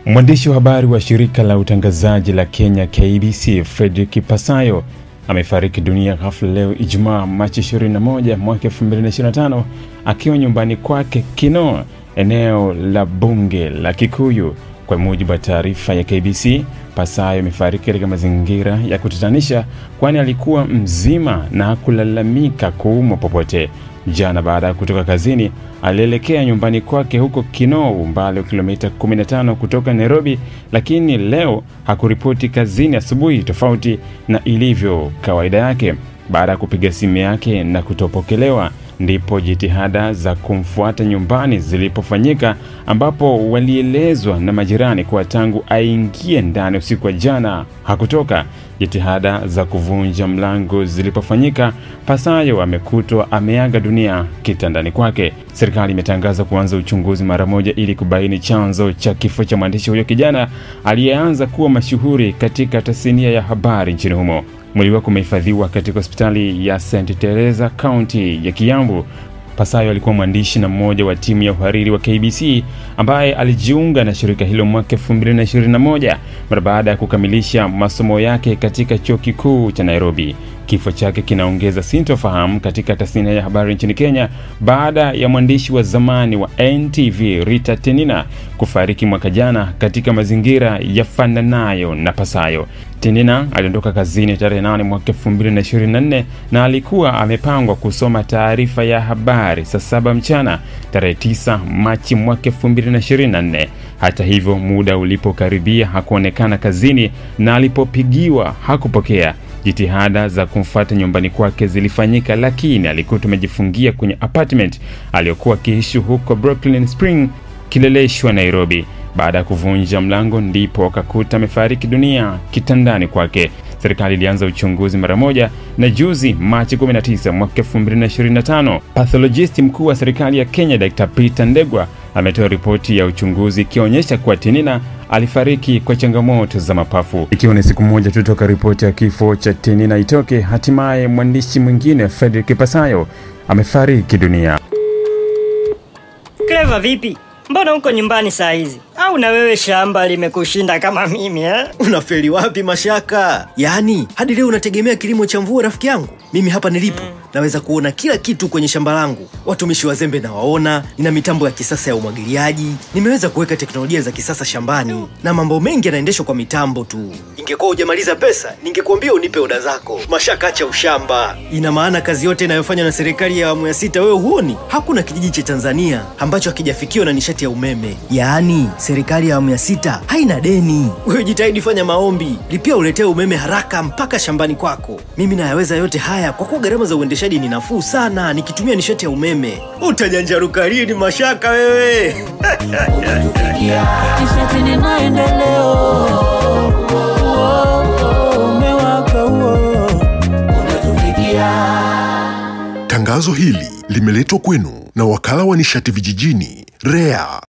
Mwandishi wa habari wa shirika la utangazaji la Kenya KBC Fredrick Pasayo amefariki dunia ghafla leo Ijumaa Machi 21 mwaka 2025 akiwa nyumbani kwake Kinoo, eneo la bunge la Kikuyu. Kwa mujibu wa taarifa ya KBC, Pasayo amefariki katika mazingira ya kutatanisha kwani alikuwa mzima na kulalamika kuumwa popote. Jana baada ya kutoka kazini, alielekea nyumbani kwake huko Kinoo, umbali wa kilomita 15 kutoka Nairobi, lakini leo hakuripoti kazini asubuhi, tofauti na ilivyo kawaida yake. Baada ya kupiga simu yake na kutopokelewa, ndipo jitihada za kumfuata nyumbani zilipofanyika, ambapo walielezwa na majirani kwa tangu aingie ndani usiku wa jana hakutoka. Jitihada za kuvunja mlango zilipofanyika, Pasayo amekutwa ameaga dunia kitandani kwake. Serikali imetangaza kuanza uchunguzi mara moja ili kubaini chanzo cha kifo cha mwandishi huyo kijana aliyeanza kuwa mashuhuri katika tasnia ya habari nchini humo. Mwili wake umehifadhiwa katika hospitali ya St. Teresa County ya Kiambu. Pasayo alikuwa mwandishi na mmoja wa timu ya uhariri wa KBC ambaye alijiunga na shirika hilo mwaka 2021 mara baada ya kukamilisha masomo yake katika chuo kikuu cha Nairobi. Kifo chake kinaongeza sintofahamu katika tasnia ya habari nchini Kenya baada ya mwandishi wa zamani wa NTV Rita Tenina kufariki mwaka jana katika mazingira yafananayo na Pasayo. Tenina aliondoka kazini tarehe 8 mwaka 2024 na alikuwa amepangwa kusoma taarifa ya habari saa 7 mchana tarehe 9 Machi mwaka 2024. Hata hivyo, muda ulipokaribia hakuonekana kazini na alipopigiwa hakupokea. Jitihada za kumfuata nyumbani kwake zilifanyika, lakini alikuwa tumejifungia kwenye apartment aliyokuwa akiishi huko Brooklyn Spring, Kileleshwa, Nairobi. Baada ya kuvunja mlango ndipo akakuta amefariki dunia kitandani kwake. Serikali ilianza uchunguzi mara moja na juzi Machi 19 mwaka 2025, pathologist mkuu wa serikali ya Kenya Dr. Peter Ndegwa ametoa ripoti ya uchunguzi ikionyesha kuwa Tenina alifariki kwa changamoto za mapafu. Ikiwa ni siku moja tu toka ripoti ya kifo cha Tenina itoke, hatimaye mwandishi mwingine Fredrick Pasayo amefariki dunia. Clever vipi? Mbona uko nyumbani saa hizi? Au na wewe shamba limekushinda kama mimi Unafeli wapi Mashaka? Yaani hadi leo unategemea kilimo cha mvua rafiki yangu? Mimi hapa nilipo naweza kuona kila kitu kwenye shamba langu. Watumishi wazembe na waona, nina mitambo ya kisasa ya umwagiliaji, nimeweza kuweka teknolojia za kisasa shambani na mambo mengi yanaendeshwa kwa mitambo tu. Ingekuwa hujamaliza pesa, ningekuambia unipe oda zako. Mashaka, acha ushamba. Ina maana kazi yote inayofanywa na serikali ya awamu ya 6 wewe huoni? Hakuna kijiji cha Tanzania ambacho hakijafikiwa na nishati ya umeme. Yaani serikali ya awamu ya 6 haina deni. Wewe jitahidi, fanya maombi, lipia uletee umeme haraka mpaka shambani kwako. Mimi nayaweza yote haya kwa kuwa gharama za uendeshaji ni nafuu sana nikitumia nishati ya umeme. Utajanjaruka lini Mashaka wewe? Nishati ni maendeleo. Umewaka huo. Unatufikia. Tangazo hili limeletwa kwenu na wakala wa nishati vijijini REA.